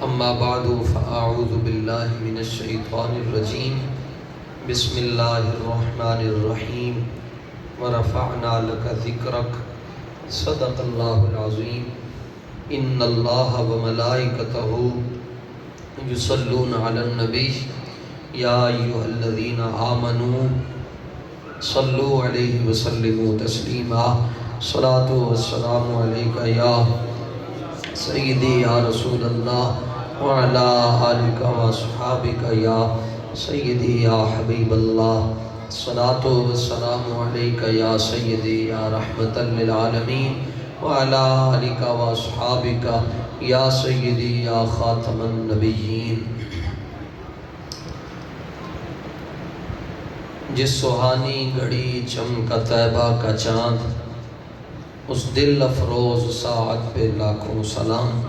اما بعد فاعوذ باللہ من الشیطان الرجیم بسم اللہ الرحمن الرحیم ورفعنا لک ذکرک صدق اللہ العظیم ان اللہ وملائکتہ یصلون علی النبی یا ایھا الذین آمنوا صلوا علیہ وسلموا تسلیما الصلاۃ والسلام علیک یا سیدی یا رسول اللہ وعلی آلک واصحابک یا سیدی یا حبیب اللہ الصلاۃ والسلام علیک یا سیدی یا رحمۃ للعالمین وعلی آلک واصحابک یا سیدی یا خاتم النبیین۔ جس سہانی گھڑی چمکا طیبہ کا چاند، اس دل افروز ساعت پہ لاکھوں سلام۔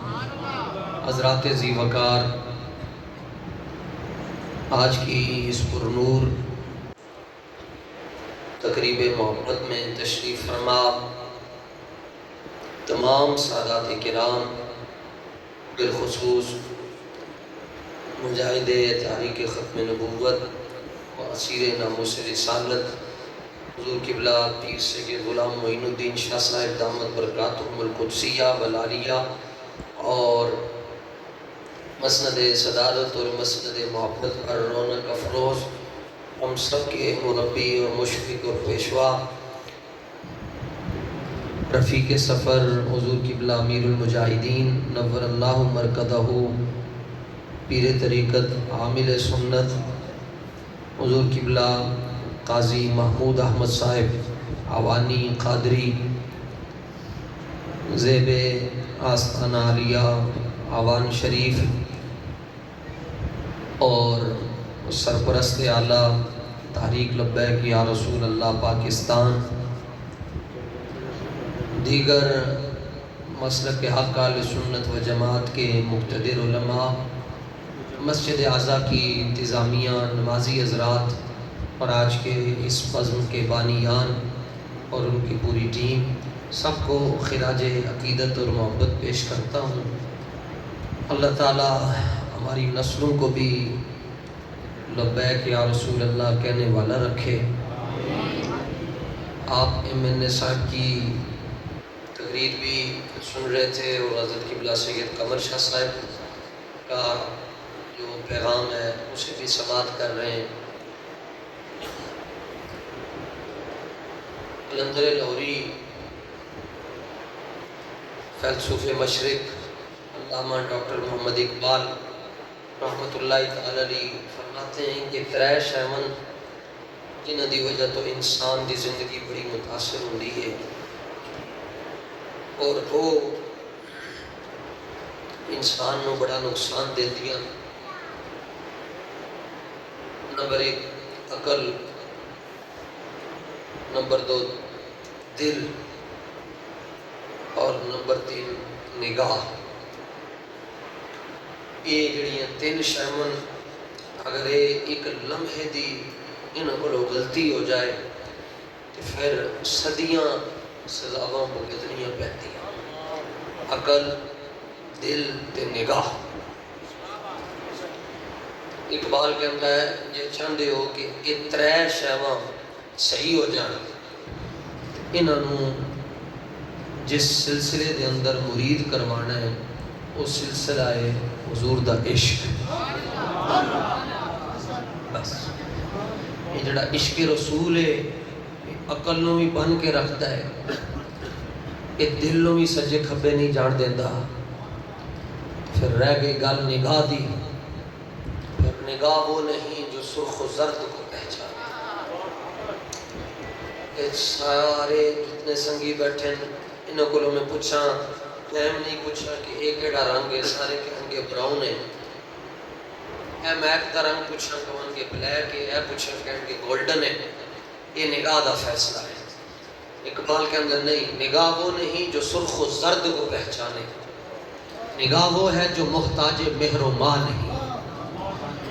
حضرات ذی وقار، آج کی اس پرنور تقریب محبت میں تشریف فرما تمام سادات کرام، بالخصوص مجاہد تحریک ختم نبوت و اسیر ناموس رسالت حضور قبلہ پیر سید غلام معین الدین شاہ صاحب دامت برکاتہم القدسیہ والعالیہ، اور مسند صدارت اور مسند محبت پر رونق افروز ہم سب کے مربی اور مشفق اور پیشوا رفیق سفر حضور قبلہ امیر المجاہدین نور اللہ مرکزہ پیر طریقت عامل سنت حضور قبلہ قاضی محمود احمد صاحب عوانی قادری زیب آستانہ عالیہ آوان شریف، اور سرپرست اعلیٰ تحریک لبیک یا رسول اللہ پاکستان، دیگر مسلک حق اہل سنت و جماعت کے مقتدر علماء، مسجد اعظہ کی انتظامیہ، نمازی حضرات، اور آج کے اس بزم کے بانیان اور ان کی پوری ٹیم، سب کو خراج عقیدت اور محبت پیش کرتا ہوں۔ اللہ تعالی ہماری نسلوں کو بھی لبیک یا رسول اللہ کہنے والا رکھے۔ آپ MN صاحب کی تقریر بھی سن رہے تھے، اور حضرت قبلہ سید قمر شاہ صاحب کا جو پیغام ہے اسے بھی سماعت کر رہے ہیں۔ قلندر لاہوری فیلسوف مشرق علامہ ڈاکٹر محمد اقبال رحمۃ اللہ تعالی علیہ فرماتے ہیں کہ ترے شیون جنہاں دی وجہ تو انسان دی زندگی بڑی متاثر ہوندی ہے، اور وہ انسان نو بڑا نقصان دیندیاں۔ نمبر 1 عقل، نمبر 2 دل، اور نمبر 3 نگاہ۔ یہ جڑیاں 3 شیون اگر ایک لمحے دی انہاں کو غلطی ہو جائے تو پھر صدیاں سزاواں بھگتنیاں پیندیاں۔ عقل، دل تے نگاہ۔ اقبال کہتا ہے جے چاہندے ہو کہ یہ 3 شیواں صحیح ہو جان، انہاں نوں جس سلسلے دے اندر مرید کروانا ہے وہ سلسلہ ہے حضور دا عشق۔ بس یہ جڑا عشق رسول ہے عقل نو بھی بن کے رکھتا ہے، یہ دل نو بھی سجے کھبے نہیں جان دیندہ۔ پھر رہ گئی گل نگاہ دی، پھر نگاہ وہ نہیں جو سرخ و زرد کو پہچانے۔ سارے جتنے سنگی بیٹھے انہوں کو میں پوچھا، میں نہیں پوچھا کہ ایک ایڑا رنگ ہے، سارے کہیں گے براؤن ہے۔ اے میک دا رنگ پوچھا کہیں گے بلیک ہے، اے پوچھا کہیں گے گولڈن ہے۔ یہ نگاہ دا فیصلہ ہے۔ اقبال کے اندر نہیں، نگاہ وہ نہیں جو سرخ و زرد کو پہچانے، نگاہ وہ ہے جو محتاج مہر و ماں نہیں۔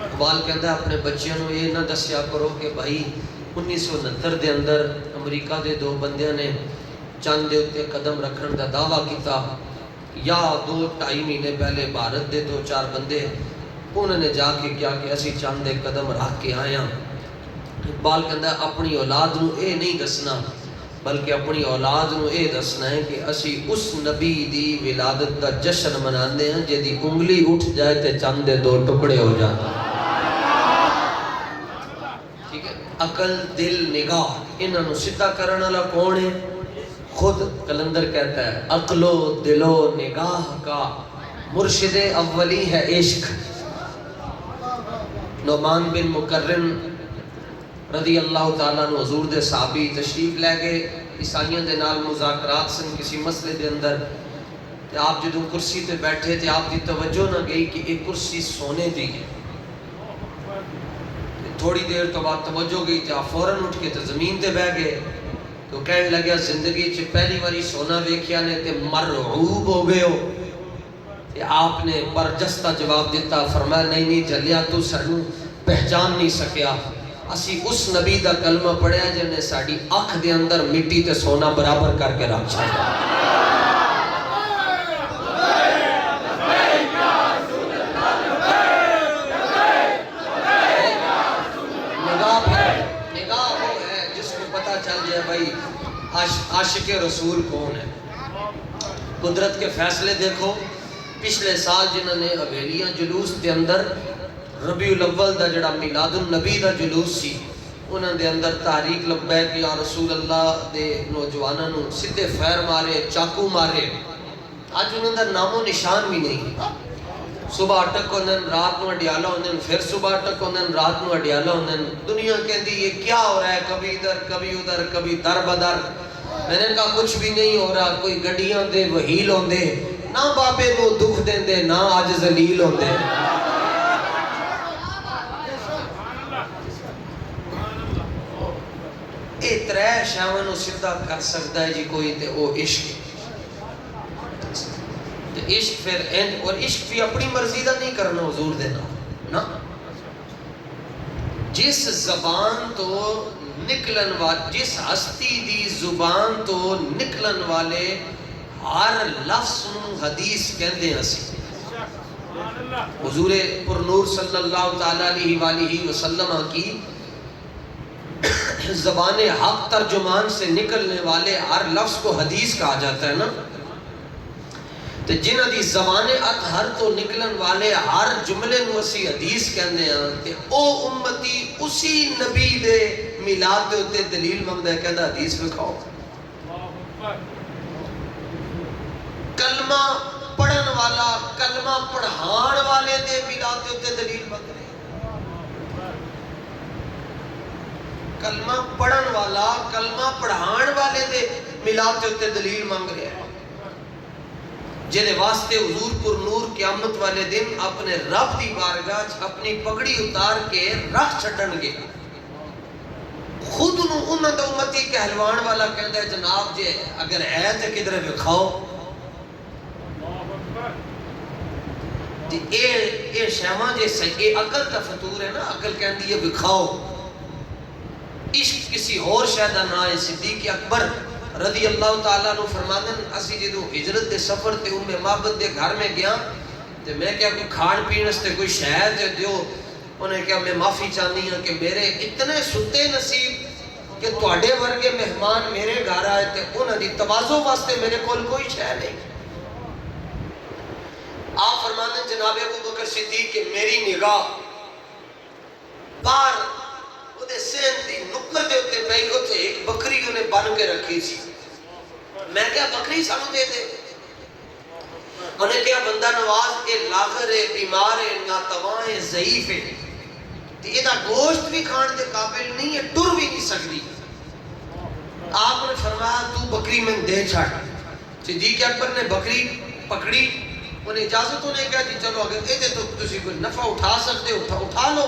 اقبال کے اندر اپنے بچیوں یہ نہ دسیا کرو کہ بھائی 1969 دے اندر امریکہ دے 2 بندیاں نے چاند دے اتے قدم رکھن دا دعویٰ کیتا یا 2-2.5 مہینے پہلے بھارت دے 2-4 بندے انہوں نے جا کے کیا کہ اسی چند قدم رکھ کے آیا. اقبال کہندا اپنی اولاد نو اے نہیں دسنا بلکہ اپنی اولاد نو اے دسنا ہے کہ اسی اس نبی دی ولادت دا جشن مناندے ہیں جے دی انگلی اٹھ جائے تے چند 2 ٹکڑے ہو جائیں. ٹھیک ہے. عقل دل نگاہ انہاں نو سیدھا کرن والا کون ہے؟ خود کلندر کہتا ہے عقل و دل و نگاہ کا مرشد اولی ہے عشق. نعمان بن مکرم رضی اللہ تعالیٰ عنہ حضور دے صحابی تشریف لے گئے عیسائیوں دے نال مذاکرات سن کسی مسئلے دے اندر. تے آپ جدوں کرسی تے بیٹھے تے آپ دی توجہ نہ گئی کہ ایک کرسی سونے دی ہے. تھوڑی دیر تو بعد توجہ گئی تے آپ فوراً اٹھ کے تے زمین تے بیٹھ گئے. تو کہنے لگا زندگی چ پہلی باری سونا ویکھیا نے تے مرعوب ہو گئے ہو. تے آپ نے برجستہ جواب دیتا فرمایا نہیں جلیا تو سانوں پہچان نہیں سکیا. اسی اس نبی دا کلمہ پڑھیا جن نے ساڑی اکھ دے اندر مٹی تے سونا برابر کر کے رکھ چھاڑا. نگاہ وہ ہے جس کو پتہ چل جائے بھائی عاشق رسول کون ہے. قدرت کے فیصلے دیکھو. پچھلے سال جنہوں نے حویلیاں جلوس دے اندر ربیع الاول دا جڑا میلاد النبی دا جلوس سی انہاں دے اندر تحریک لبیک یا رسول اللہ دے نوجواناں نو سدھے فیر مارے چاقو مارے. اج انہاں دا نام و نشان بھی نہیں. صبح اٹک ہوندن رات نو اڈیالہ ہوندن پھر صبح اٹک ہوندن رات نو اڈیالہ ہوندن. دنیا کہندی یہ کیا ہو رہا ہے کبھی ادھر کبھی ادھر کبھی در بدر. میں نے کہا کچھ بھی نہیں ہو رہا. کوئی گڈیاں دے وہیل ہوندے نہ بابے نو دکھ دیندے نہ آج ذلیل ہوندے. اے ترے شاواں نو سیدھا کر سکتا ہے جی کوئی تے او عشق. تے عشق پھر اور عشق بھی اپنی مرضی دا نہیں کرنا حضور دے نا. جس زبان تو نکلن والے جس ہستی دی زبان تو نکلن والے ہر لفظ نو حدیث کہندے ہیں. حضور پر نور صلی اللہ تعالی علیہ وآلہ وسلم کی زبان حق ترجمان سے نکلنے والے ہر لفظ کو حدیث کہا جاتا ہے نا. تو جنہ دی زبان اطہر تو نکلن والے ہر جملے نو اسی حدیث کہندے ہیں. تے او امتی اسی نبی دے میلاد دے اتے دلیل منگدا ہے کہندا حدیث لکھاؤ. کلمہ پڑھن والا کلمہ پڑھان والے دے میلاد دے اتے دلیل منگ رہے. کلمہ پڑھن والا کلمہ پڑھان والے دے میلاد دے اتے دلیل منگ رہے ہیں. جنہیں واسطے حضور پر نور قیامت والے دن اپنے رب دی بارگاہ اپنی پگڑی اتار کے رکھ چھٹن گے. خود انہوں دا امتی کہلوان والا کہتا ہے جناب جے اگر ہے تو کدھر بکھاؤ. اے شیمہ جیسے اے عقل تا فطور ہے نا. عقل کہندی ہے بکھاؤ. عشق کسی اور شہدہ نہ ہے. صدیق اکبر رضی اللہ تعالیٰ عنہ فرماندن اسی جدو ہجرت دے سفر تے معبد دے گھر میں گیا تے میں کیا کوئی کھان پینس تے کوئی شہد دیو. انہیں کیا میں معافی چاہنی ہوں کہ میرے اتنے ستے نصیب کہ تواڈے ورگے مہمان میرے گھر آئے تے انہوں دی تواضع واسطے میرے کول کوئی شے نہیں. آپ فرماندن جناب ابو بکر صدیق کہ میری نگاہ باہر دے سین دی نکر دے ہوتے پہی ہوتے ایک بکری انہیں بن کے رکھی تھی. میں کیا بکری سانو دے دے. انہیں کیا بندہ نواز اے لاغر ہے بیمار ہے ناتواں ہے ضعیف ہے تے یہ دا گوشت بھی کھان دے قابل نہیں ہے ٹر بھی نہیں سکتی. آپ نے فرمایا تو بکری میں دے چھاڑ. صدیق اکبر نے بکری پکڑی. انہیں اجازت انہیں کہا جی چلو اگر اے دے تو تسی کوئی نفع اٹھا سکتے اٹھا لو.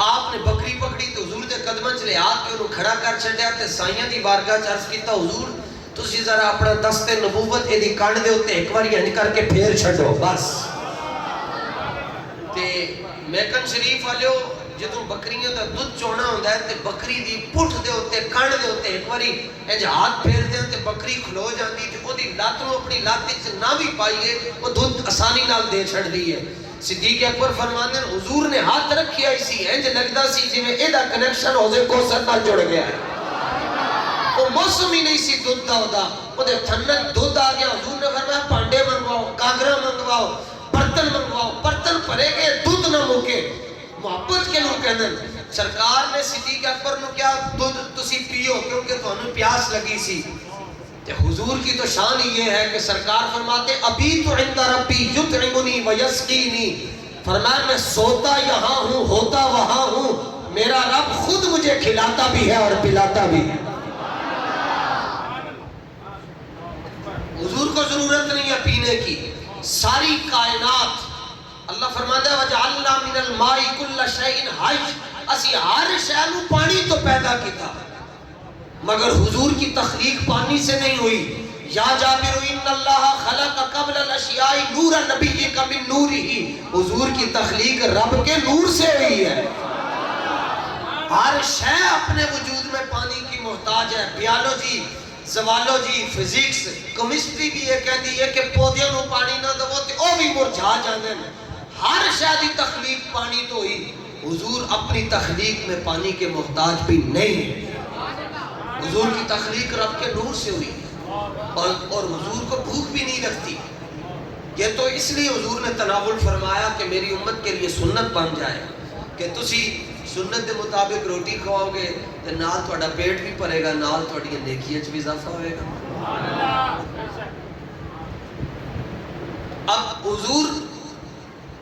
آپ نے بکری پکڑی تو حضور دے قدمہ چلے آگ کے انہوں کھڑا کر چھڑیا تے سائیاں دی بارگاہ چارج کیتا حضور تسی ذرا اپنا دست نبوت ایدی کانڈ دے ہوتے ایک بار یعنی کر کے پھیر چھڑو بس. تے میکن شریف والے جدوں بکریاں دا دودھ چونا ہوندا ہے تے بکری دی پٹھ دے اوتے کن دے اوتے ایک واری انج ہاتھ پھیر دے تے بکری کھلو جاندی تے اودی لات نوں اپنی لات وچ نہ بھی پائیے او دودھ آسانی نال دے چھڑدی ہے. صدیق اکبر فرماندے ہیں حضور نے ہاتھ رکھیا اسی انج لگدا سی جویں اے دا کنیکشن حوض کوثر نال جڑ گیا ہے. وہ موسم ہی نہیں سی دودھ دا ہودا او دے تھنک دودھ آ گیا. حضور نے فرمایا پانڈے منگواؤ, گاگرا منگواؤ, برتن منگواؤ, برتن بھرے گئے دودھ نہ مکے. محبت کے لوگ کہندے سرکار نے صدیق اکبر نو کیا دودھ تسی پیو کیونکہ تانوں پیاس لگی سی. تے حضور کی تو شان یہ ہے کہ سرکار فرماتے ابیت عند ربی یطعمنی ویسقینی. فرمایا میں سوتا یہاں ہوں ہوتا وہاں ہوں, میرا رب خود مجھے کھلاتا بھی ہے اور پلاتا بھی ہے. حضور کو ضرورت نہیں ہے پینے کی. ساری کائنات اللہ فرماتا ہے وَجَعَلْنَا مِنَ الْمَاءِ كُلَّ شَيْءٍ حَيٍّ, اسی ہر شے نوں پانی تو پیدا کیتا مگر حضور کی تخلیق پانی سے نہیں ہوئی. یا جابر ان اللہ خلق قبل الاشیاء نور نبیک من نورہ, حضور کی تخلیق رب کے نور سے ہوئی ہے. ہر شے اپنے وجود میں پانی کی محتاج ہے. بیالوجی, زوالوجی, فزکس, کیمسٹری بھی یہ کہتی ہے کہ پودیاں نوں پانی نہ دو تے او بھی مرجھا جاندے نے. ہر شے دی تخلیق پانی تو ہوئی. حضور اپنی تخلیق میں پانی کے محتاج بھی نہیں ہے. حضور کی تخلیق رب کے نور سے ہوئی اور حضور کو بھوک بھی نہیں لگتی. یہ تو اس لیے حضور نے تناول فرمایا کہ میری امت کے لیے سنت بن جائے کہ تسی سنت دے مطابق روٹی کھاؤ گے تو نال تھوڑا پیٹ بھی بھرے گا, نال تھوڑی نیکیاں وچ بھی اضافہ ہوئے گا. اب حضور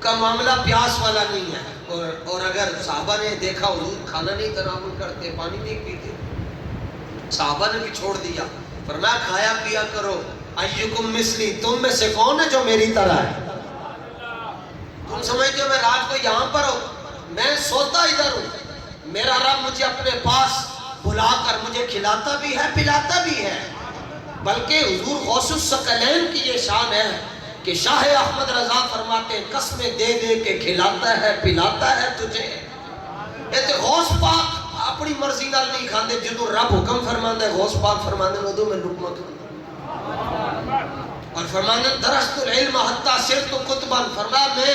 کا معاملہ پیاس والا نہیں ہے اور اگر صحابہ نے دیکھا حضور کھانا نہیں تناول کرتے, پانی نہیں پیتے, صحابہ نے بھی چھوڑ دیا. فرمایا کھایا پیا کرو. ایکم مثلی, تم میں سے کون ہے جو میری طرح ہے؟ تم سمجھتے ہو میں رات کو یہاں پر ہوں, میں سوتا ادھر ہوں. میرا رب مجھے اپنے پاس بلا کر مجھے کھلاتا بھی ہے پلاتا بھی ہے. بلکہ حضور غوث الثقلین کی یہ شان ہے کہ شاہ احمد رضا فرماتے ہیں قسمیں دے دے کے کھلاتا ہے پلاتا ہے تجھے. یہ تو غوث پاک اپنی مرضی نال نہیں کھاندے, جدوں رب حکم فرماندا ہے غوث پاک فرماندے ہیں اودوں میں لقمہ کھاندا. اور فرماندے درست العلم حتی صرت کتبا, فرمایا میں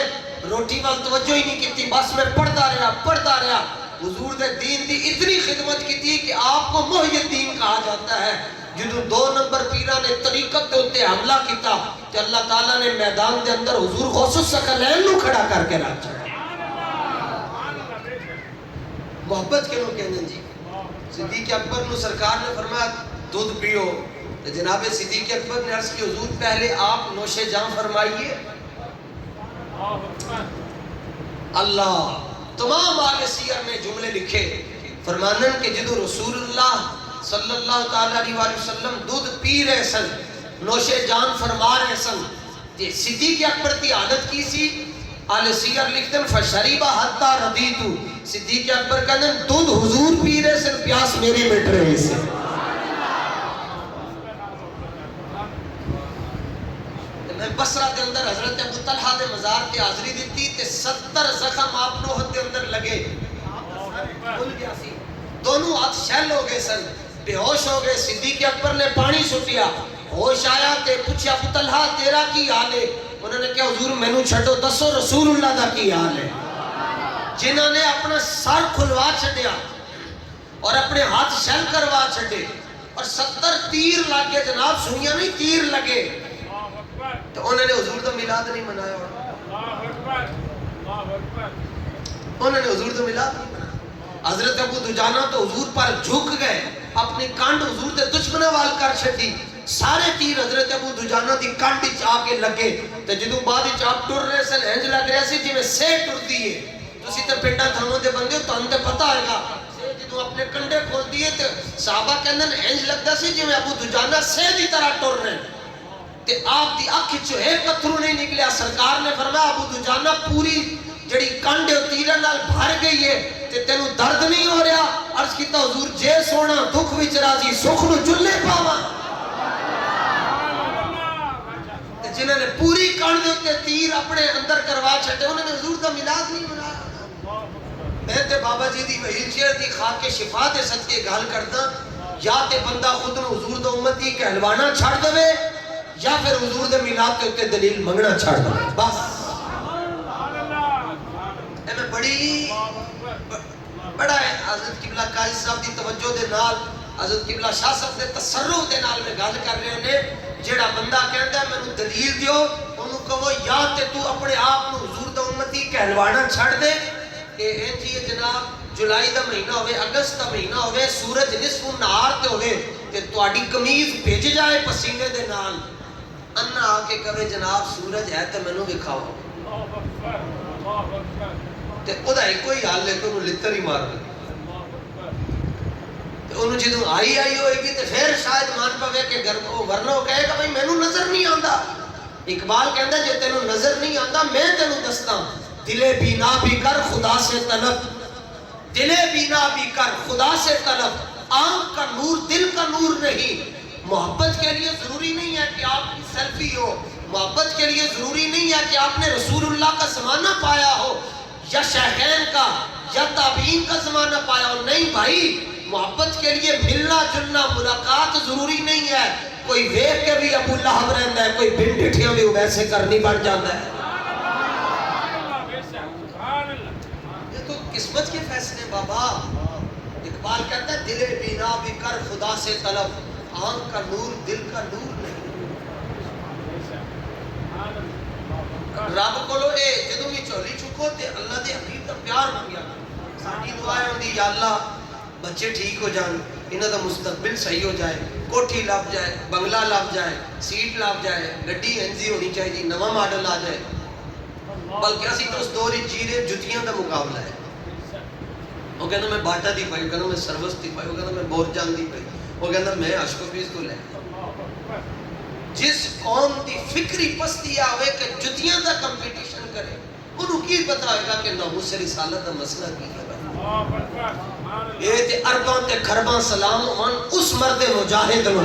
روٹی وال توجہ ہی نہیں کیتی, بس میں پڑھتا رہا. حضور دے دین دی اتنی خدمت کی تھی کہ آپ کو محی الدین کہا جاتا ہے. جدوں 2 نمبر پیرا نے طریقت دے اوتے حملہ کیتا کہ اللہ تعالیٰ نے میدان دے اندر حضور غوث الثقلین نو کھڑا کر کے رکھ چھڑا. محبت کے لوگ کہنے جی. صدیق اکبر نو سرکار نے فرمایا دودھ پیو, تو جناب صدیق اکبر نے عرض کی حضور پہلے آپ نوش جاں فرمائیے. اللہ تمام آل سیر نے جملے لکھے فرمانن کہ جدو رسول اللہ صلی اللہ تعالیٰ علیہ وسلم دودھ پی رہے سن, نوش جان فرما رہے سن, صدیق اکبر کی حالت کی سی. آل سیر لکھتے ہیں فشریبا حتی ردیتو, صدیق اکبر کہتے ہیں دودھ حضور پی رہے سن, پیاس میری مٹ رہے سے. میں بصرہ دے اندر حضرت ابو طلحہ دے مزار تے حاضری دیتی تے 70 زخم آپ نو حد دے اندر لگے. بھول گیا سی, دونوں ہاتھ شیل ہو گئے سن, بے ہوش ہو گئے. صدیق اکبر نے پانی سٹیا, ہوش آیا تے پوچھا ابو طلحہ تیرا کی حال ہے؟ انہوں نے کہا حضور مینوں چھڈو, دسو رسول اللہ دا کی حال ہے. جنہوں نے اپنا سر کھلوا چھڈیا اور اپنے ہاتھ شیل کروا چھڈے اور 70 تیر لگ گئے جناب, سوئیاں نہیں تیر لگے, تو انہوں نے حضور دا میلاد نہیں منایا. انہوں نے حضور دا میلاد نہیں منایا. حضرت ابو دجانہ تو حضور پر جھک گئے, اپنی کانڈ حضور دے دشمنوں وال کر چھڈی. سارے تیر حضرت ابو دجانہ دی کانڈ وچ آ کے لگے. تے جدوں بعد وچ آپ ٹر رہے سن انج لگ رہا سی جویں سہ ٹردی ہے. تسی تے پنڈاں تھانوں دے بندے ہو, تانوں تے پتہ ہوئے گا. جدوں اپنے کنڈے کھول دیے تے صحابہ کہندے انج لگدا سی جویں ابو دجانہ سہ دی طرح ٹر رہے ہیں. تے آپ دی اکھ وچوں ایک اتھرو نہیں نکلیا. سرکار نے فرمایا ابو دجانہ پوری جڑی کنڈ تیراں نال بھر گئی ہے تے تینوں درد نہیں ہو رہا؟ عرض کیتا حضور جے سونا دکھ وچ راضی سکھ نو چلے پاواں. تے جنہاں نے پوری کنڈ دے اوتے تیر اپنے اندر کروا چھڈے انہوں نے حضور دا میلاد نہیں منایا. میں تے بابا جی دی وہیل چیئر دی خاک کے شفا دے صدقے گل کردا یا تے بندہ خود نو حضور دے امتی کہلوانا چھڑ دے یا پھر حضور دے میلاد کے اوتے دلیل منگنا چھڑ دے بس اے میں بڑا ہے حضرت قبلہ قاضی صاحب دی توجہ دے نال حضرت قبلہ شاہ صاحب دے تصرف دے نال میں گل کر رہے نے جیڑا بندہ کہندا ہے مینوں دلیل دیو انہوں کہو یا تے تو اپنے آپ نو حضور دے امتی کہلوانا چھڑ دے کہ این جی جناب جولائی دا مہینہ ہوئے اگست دا مہینہ ہوئے سورج نصف نہار تے ہوئے تے تواڈی قمیض بھیج جائے پسینے دے نال انا آ کے کہے جناب سورج ہے تے مینوں وکھاؤ تے او دا ایک کوئی حال ہے کہ انہوں لتر ہی مار دے تے انہوں جدوں آئی ہوئے گی تے پھر شاید مان پوے کہ ورنہ وہ کہے گا بھائی مینوں نظر نہیں آندا اقبال کہندا جے تینوں نظر نہیں آندا میں تینوں دستا دلے بینا بھی کر خدا سے طلب دلے بینا بھی کر خدا سے طلب آنکھ کا نور دل کا نور نہیں محبت کے لیے ضروری نہیں ہے کہ آپ کی سیلفی ہو محبت کے لیے ضروری نہیں ہے کہ آپ نے رسول اللہ کا زمانہ پایا ہو یا شیخین کا یا تابعین کا زمانہ پایا ہو نہیں بھائی محبت کے لیے ملنا جلنا ملاقات ضروری نہیں ہے کوئی ویکھ کے بھی ابو لہب رہندا ہے کوئی بن ڈٹھیاں بھی ویسے کرنی بن جاتا ہے یہ تو قسمت کے فیصلے بابا اقبال کہتا ہے دل بینا بھی کر خدا سے طلب آنکھ کا نور دل کا نور نہیں رب کولو اے جدوں بھی چولی چکو تے اللہ دے حبیب دا پیار منگیا ساڈی دعا ہوندی یا اللہ بچے ٹھیک ہو جان انہاں دا مستقبل صحیح ہو جائے کوٹھی لب جائے بنگلہ لب جائے سیٹ لب جائے گڈی انجی ہونی چاہیے نواں ماڈل آ جائے بلکہ اسی تو اس دور وچ جی رہے جتیاں دا مقابلہ ہے وہ کہنا میں باٹا دی پائی وہ کہنا میں سروس دی پائی وہ کہنا میں بورجان دی پائی وہ کہنا میں اشکوفیس تو لے جس قوم دی فکری پستی آوے کہ جتیاں دا کمپیٹیشن کرے انہوں کی پتا ہوئے گا کہ ناموس رسالت دا مسئلہ کی ہے یہ تے ارباں تے خرباں سلام ہون اس مرد مجاہد نو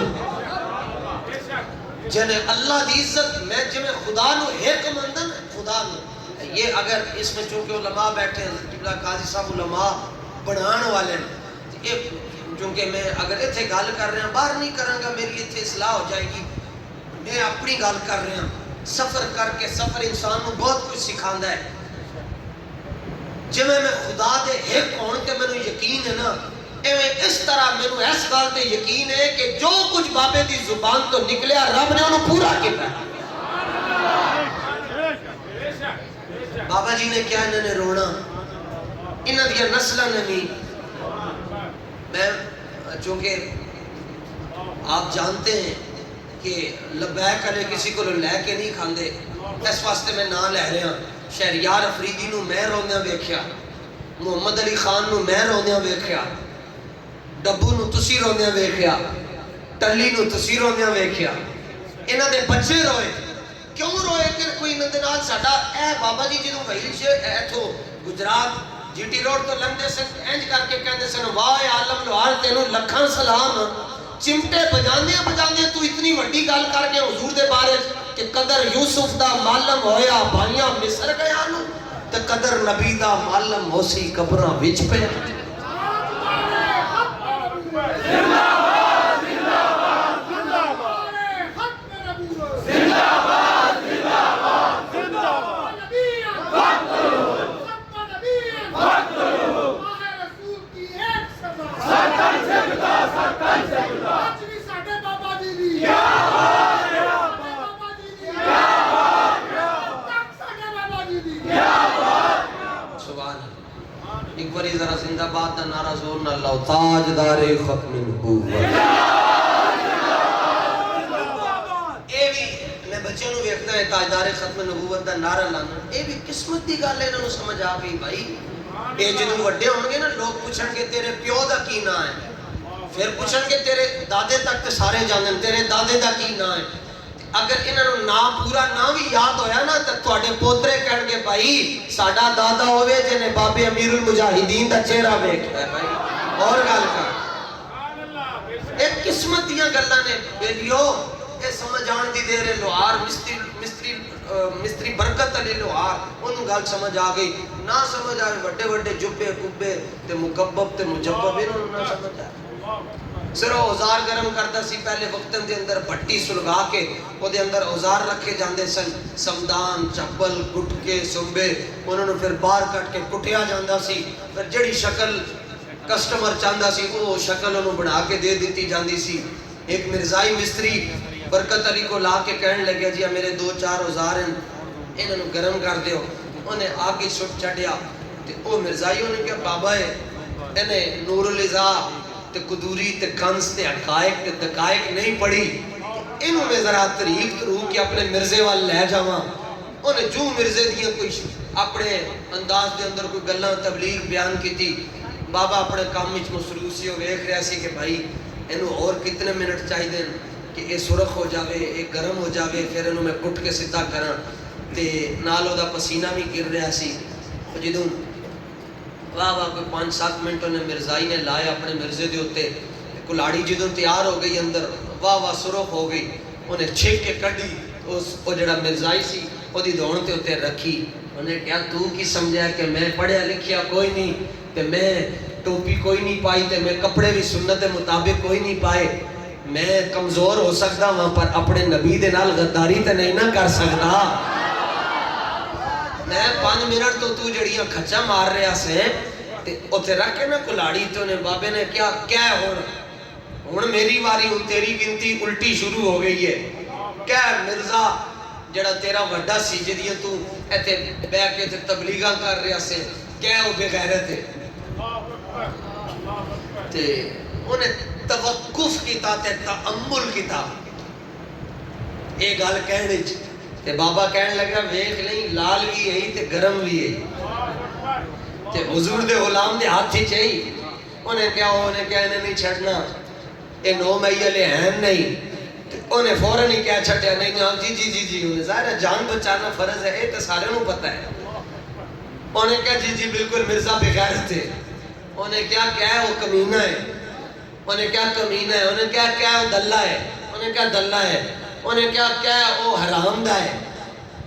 جنہیں اللہ دی عزت میں جمیں خدا نو ایک مندن خدا نو یہ اگر اس میں چونکہ علماء بیٹھے ہیں قبلہ قاضی صاحب علماء بڑھان والے ہیں چونکہ میں اگر اتھے گال کر رہے ہیں باہر نہیں کروں گا میری اتھے اصلاح ہو جائے گی میں اپنی گال کر رہے ہیں سفر کر کے سفر انسان کو بہت کچھ سکھاندہ ہے جب میں خدا دے ایک کون کے میں یقین ہے نا اس طرح میں اس گال تے یقین ہے کہ جو کچھ بابے دی زبان تو نکلے رب نے انہوں پورا کیا بابا جی نے کیا انہوں نے رونا انہوں دیا نسلہ نہیں میں چونکہ آپ جانتے ہیں کہ لبیک علیہ کسی کو لے کے نہیں کھاندے اس واسطے میں نہ لے رہے ہیں شہریار افریدی نو میں روندیاں ویکھیا محمد علی خان نو میں روندیاں ویکھیا ڈبو نو تسی روندیاں ویکھیا ٹلی نو تسی روندیاں ویکھیا انہاں دے بچے روئے کیوں روئے کہ کوئی انہاں دے نال ساڈا اے بابا جی جنوں وہیل سے ایتھو گجرات جی ٹی روڈ تو لندے سن انج کر کے کہندے سن واہ عالم لوہار تینوں لکھاں سلام چمٹے بجاندے تو اتنی وڈی گل کر کے حضور دے بارے کہ قدر یوسف دا معلم ہویا بھائیاں مصر گیا نو تے قدر نبی دا معلم ہوسی قبراں وچ پیا ایک باری ذرا زندہ باد دا نعرہ زور نہ لاؤ تاجدار ختم نبوت اے بھی میں بچوں نو ویکھدا ہے تاجدار ختم نبوت دا نعرہ لانا اے بھی قسمت دی گل ہے انہاں نو سمجھ آ گئی بھائی اے جدوں وڈے ہون گے نا لوگ پوچھن گے تیرے پیو دا کی نام ہے پھر پوچھن گے تیرے دادے تک تے سارے جانن تیرے دادے دا کی نام ہے اگر انہاں نو نام پورا نام بھی یاد ہویا نا تے تواڈے پوترے کہن گے بھائی ساڈا دادا ہوے جنے بابے امیر المجاہدین دا چہرہ ویکھیا ہے بھائی اور گل کر ایک قسمت دیاں گلاں نے بیلیو اے سمجھ آن دی دیر ہے لوہار مستری ਮਿਸਤਰੀ ਬਰਕਤ ਅਲੀ ਲੋਹਾਰ, ਉਹਨੂੰ ਗੱਲ ਸਮਝ ਆ ਗਈ। ਨਾ ਸਮਝ ਆਵੇ ਵੱਡੇ ਵੱਡੇ ਜੁੱਬੇ ਕੁੱਬੇ ਤੇ ਮੁਕੱਬਬ ਤੇ ਮੁਜੱਬਬ, ਇਹਨਾਂ ਨੂੰ ਨਾ ਸਮਝ ਆਏ। ਸਿਰ ਔਜ਼ਾਰ ਗਰਮ ਕਰਦਾ ਸੀ ਪਹਿਲੇ ਵਕਤਾਂ ਦੇ ਅੰਦਰ, ਭੱਟੀ ਸੁਲਗਾ ਕੇ ਉਹਦੇ ਅੰਦਰ ਔਜ਼ਾਰ ਰੱਖੇ ਜਾਂਦੇ ਸਨ, ਸਮਦਾਨ, ਚੱਪਲ, ਗੁਟਕੇ, ਸੁੰਬੇ, ਉਹਨਾਂ ਨੂੰ ਫਿਰ ਬਾਹਰ ਕੱਢ ਕੇ ਕੁੱਟਿਆ ਜਾਂਦਾ ਸੀ। ਫਿਰ ਜਿਹੜੀ ਸ਼ਕਲ ਕਸਟਮਰ ਚਾਹੁੰਦਾ ਸੀ ਉਹ ਸ਼ਕਲ ਉਹਨੂੰ ਬਣਾ ਕੇ ਦੇ ਦਿੱਤੀ ਜਾਂਦੀ ਸੀ। ایک مرزائی مستری برکت علی کو لا کے کہنے لگیا جی میرے 2-4 اوزار ہیں انہوں گرم کر دیو، انہیں آگے چھٹ چڑھیا تے او مرزائی انہیں کہا بابا ہے انہیں نور الازا تے قدوری تے کنس تے حقائق تے دقائق نہیں پڑھی، انہوں میں ذرا طریق روح کے اپنے مرزے وال لے جاواں۔ انہیں جو مرزے دیا کوئی اپنے انداز دے اندر کوئی گلاں تبلیغ بیان کی تھی، بابا اپنے کام وچ مصروف سی، ویکھ رہا سی کہ بھائی انہوں اور کتنے منٹ چاہی دیں کہ یہ سرخ ہو جاوے، یہ گرم ہو جاوے، پھر انہوں میں کٹ کے سدھا کراں تے نالو دا پسینہ بھی گر رہا سی۔ جدوں واہ واہ کوئی 5-7 منٹ انہیں مرزائی نے لائے اپنے مرزے دے ہوتے، کلاڑی جدوں تیار ہو گئی اندر واہ واہ سرخ ہو گئی، انہیں چھک کے کڈی وہ جڑا مرزائی سی وہ دی دون تے ہوتے رکھی۔ انہیں کیا تو کی سمجھا کہ میں پڑھیا لکھیا کوئی نہیں تے میں ٹوپی کوئی نہیں پائی تے میں کپڑے بھی سنت مطابق کوئی نہیں پائے، میں کمزور ہو سکتا وہاں پر اپنے نبی دے نال غداری تے نہیں نہ کر سکتا۔ میں 5 منٹ تو جڑیاں کھچا مار رہا سے تے اتھے رکھ کے نا کلاڑی تو نے بابے نے کیا ہون میری واری ہون تیری گنتی الٹی شروع ہو گئی ہے، کیا مرزا جڑا تیرا وڈا سی جدیاں تو ایتھے بے کے تے تبلیغاں کر رہا سے کیا ہو بے غیرت ہے تے انہیں توقف کیتا تے تأمل کیتا ایک گل کہنے تے بابا کہنے لگا ویکھ نہیں لال بھی ہے تے گرم بھی ہے تے حضور دے غلام دے ہاتھ ہی چاہیے۔ انہیں کہنے نہیں چھڑنا اے 9 میلے ہیں نہیں، انہیں فوراں ہی کیا چھٹیا نہیں جی جی جی جی، انہیں ظاہر ہے جان بچانا فرض ہے، اے تے سارے نوں پتہ ہے۔ انہیں کہا جی جی بالکل مرزا بغیرت ہے۔ انہیں کیا ہے وہ کمینہ ہے، انہیں کیا کمینہ ہے، انہیں کیا وہ دلہ ہے، انہیں کیا دلہ ہے، انہیں کیا وہ حرام دا ہے،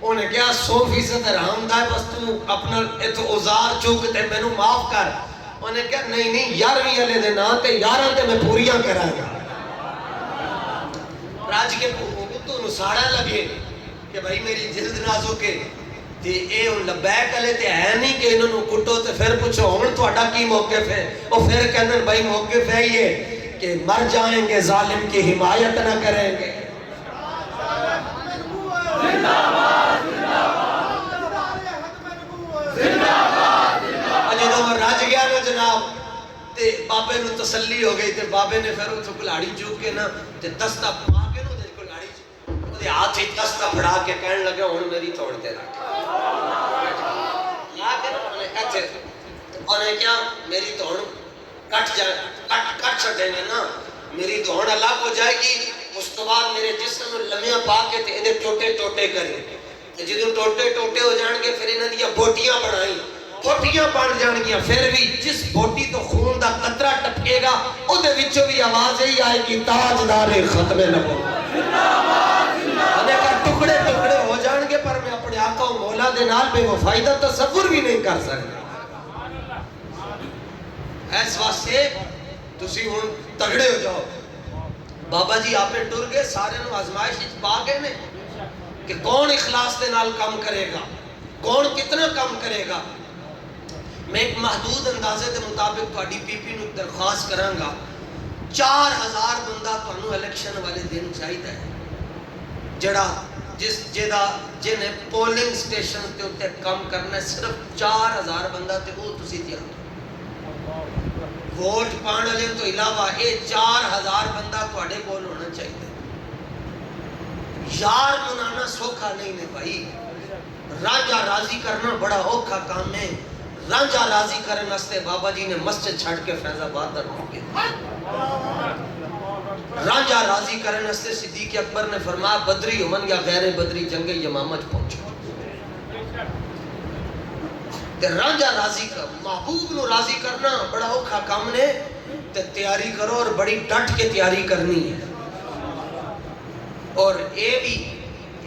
انہیں کیا 100% حرام دا ہے، بس تو اپنا ایتو اوزار چوکتے میں نو معاف کر۔ انہیں کیا نہیں 11ویں علیہ دے نا تے 11 تے میں پوریاں کرائیں گا۔ راج کے تو نساڑا لگے کہ بھائی میری جلد نازو کے تے اے لبیک علیہ تے ہے نہیں کہ انہوں کٹو تے پھر پوچھو ہون تو اڈا کی موقف ہے، اور پھر کہنے بھائی موقف ہے یہ کہ مر جائیں گے ظالم کی حمایت نہ کریں گے۔ جدوں رج گیا نا جناب تے بابے نو تسلی ہو گئی تے بابے نے پھر اتھوں کلاڑی چوک کے نا تے دستہ پا کے نو تے کلاڑی تے ہاتھ ہی دستہ پھڑا کے کہنے لگے ہن میری توڑ تے رکھ یا کہ انہیں کیا میری دوڑ کٹ چھٹیں گے نا، میری دوڑ الگ ہو جائے گی، اس تو بعد میرے جسم لمیاں پا کے تے ادھر ٹوٹے ٹوٹے کریں، جدوں ٹوٹے ٹوٹے ہو جان گے پھر انہاں دیا بوٹیاں بنائیں، بوٹیاں بن جان گیا، پھر بھی جس بوٹی تو خون دا قطرہ ٹپکے گا او دے وچوں بھی آواز ہی آئے گی تاجدار ختم نبوت۔ انہیں کہا ٹکڑے ٹکڑے ہو جان گے پر میں اپنے آقا و مولا دے نال بے وفائی دا تصور بھی نہیں کر سکتا۔ اس واسطے تسی ہن تگڑے ہو جاؤ۔ بابا جی آپ ٹر گئے سارے نو آزمائش پا گئے نے کہ کون اخلاص دے نال کام کرے گا، کون کتنا کام کرے گا۔ میں ایک محدود اندازے دے مطابق تہاڈی پی پی نو درخواست کراں گا 4000 بندہ تانوں الیکشن والے دن چاہیدا ہے، جڑا جنہیں پولنگ سٹیشن تے اوتے کام کرنا ہے، صرف 4000 بندہ تے وہ تسی تیار ووٹ پان والے تو علاوہ اے 4000 بندہ تواڈے کول ہونا چاہیے۔ یار منانا سوکھا نہیں نے بھائی، رانجھا راضی کرنا بڑا اوکھا کام ہے۔ رانجھا راضی کرنے واسطے بابا جی نے مسجد چھڑ کے فیض آباد در پہنچے، رانجھا راضی کرنے واسطے صدیق اکبر نے فرمایا بدری امن یا غیر بدری جنگ یمامہ پہنچو۔ تے رانجھا راضی کر محبوب نو راضی کرنا بڑا اوکھا کام نے، تے تیاری کرو اور بڑی ڈٹ کے تیاری کرنی ہے۔ اور اے بھی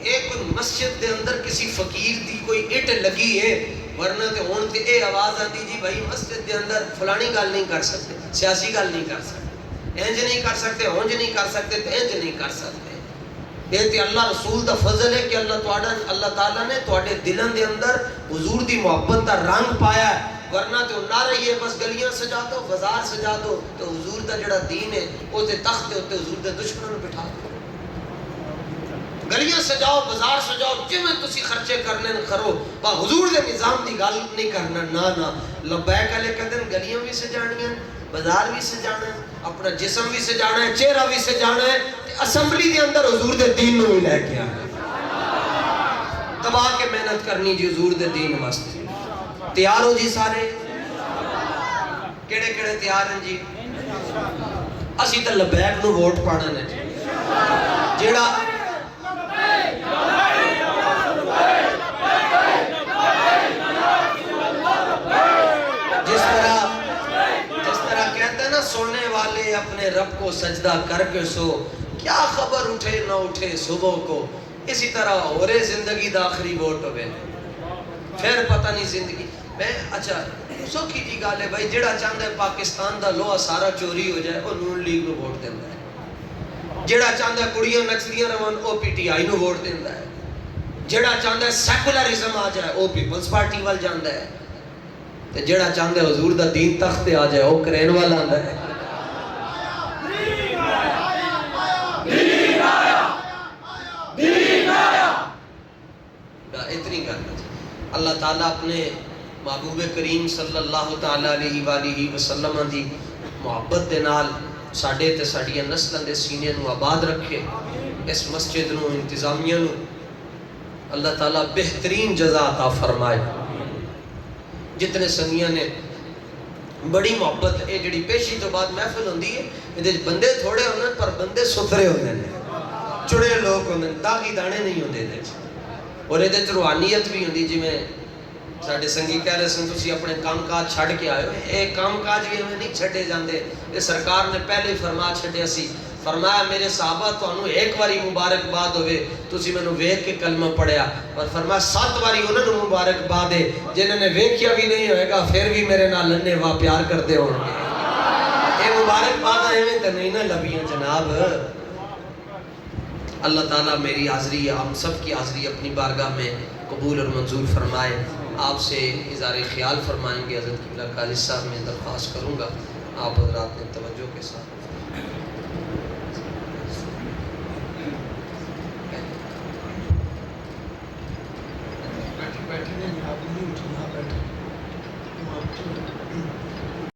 ایک مسجد دے اندر کسی فقیر دی کوئی اٹ لگی ہے، ورنہ تے ہون تے اے آواز آتی جی بھائی مسجد دے اندر فلانی گل نہیں کر سکتے، سیاسی گل نہیں کر سکتے، انج نہیں کر سکتے، اونج نہیں کر سکتے، تے انج نہیں کر سکتے۔ یہ تے اللہ رسول دا فضل ہے کہ اللہ تعالیٰ نے تواڈے دلان دے اندر حضور دی محبت دا رنگ پایا ہے، ورنہ تے نہ رہیے بس گلیاں سجا دو، بازار سجا دو، تو حضور دا جڑا دین ہے او تے تخت تے حضور دے دشمنوں نوں بٹھا دو۔ گلیاں سجاؤ، بازار سجاؤ، جویں تسی خرچے کرنے کرو، پر حضور دے نظام دی گل نہیں کرنا۔ نہ لبیک والے کہندے گلیاں بھی سجانیاں، بازار بھی سجانا ہے، اپنا جسم بھی سجانا ہے، چہرہ بھی سجانا ہے، اسمبلی دے اندر حضور دے دین نوں بھی لے کے آنا، دبا کے محنت کرنی جی حضور دے دین واسطے۔ تیار ہو جی سارے؟ کیڑے کیڑے تیار ہیں جی؟ اسی تے لبیک نو ووٹ پانا ہے جی، جیڑا جس طرح کہتے ہیں نا سونے والے اپنے رب کو سجدہ کر کے سو، کیا خبر اٹھے نہ اٹھے صبح کو، اسی طرح ہو رہے زندگی دا آخری ووٹ ہوئے، پھر پتہ نہیں زندگی میں۔ اچھا سوکھی جی گالے بھائی، جڑا چاہتا ہے پاکستان دا لوہا سارا چوری ہو جائے وہ نون لیگ نو ووٹ دینا ہے، جڑا چاہتا ہے کڑیاں نچدیاں رہن وہ P T I know vote دینا ہے، جڑا چاہتا ہے سیکولرزم آ جائے وہ پیپلز پارٹی وال جاندا ہے، تے جڑا چاہتا ہے حضور دا دین تخت تے آ جائے وہ کرین والا آندا ہے۔ اتنی کرنا چاہیے۔ اللہ تعالیٰ اپنے محبوب کریم صلی اللہ تعالیٰ علیہ وآلہ وسلم دی محبت دے نال ساڈے تے ساڈیاں نسلاں دے سینے نو آباد رکھے، اس مسجد نو انتظامیہ نو اللہ تعالیٰ بہترین جزا عطا فرمائے۔ جتنے سنگیاں نے بڑی محبت، اے جڑی پیشی تو بعد محفل ہوندی ہے، یہ بندے تھوڑے ہوندے پر بندے ستھرے ہوندے ہیں، چڑے لوگ ہوندے ہیں، داغی دانے نہیں ہوندے دے، اور یہ روحانیت بھی ہوندی۔ جی میں ساڑھے سنگی کہہ رہے سن تسی اپنے کام کاج چھڑ کے آئے ہو، اے کام کاج بھی ہمیں نہیں چھڑے جاندے، یہ سرکار نے پہلے فرما چھڑے سی، فرمایا میرے صحابہ تو انہوں ایک واری مبارک باد ہوئے تسی میں نے ویک کے کلمہ پڑھیا، اور فرمایا 7 واری انہوں نے مبارک باد ہے، جنہوں نے ویکیا بھی نہیں ہوئے گا پھر بھی میرے نال لنے وا پیار کر دے ہوں گے۔ اے مبارک باد آئے میں تو نہیں نہ لبیاں جناب۔ اللہ تعالیٰ میری حاضری، ہم سب کی حاضری اپنی بارگاہ میں قبول اور منظور فرمائے۔ آپ سے اظہار خیال فرمائیں گے، حضرت قبلہ قادری صاحب میں درخواست کروں گا، آپ حضرات نے توجہ کے ساتھ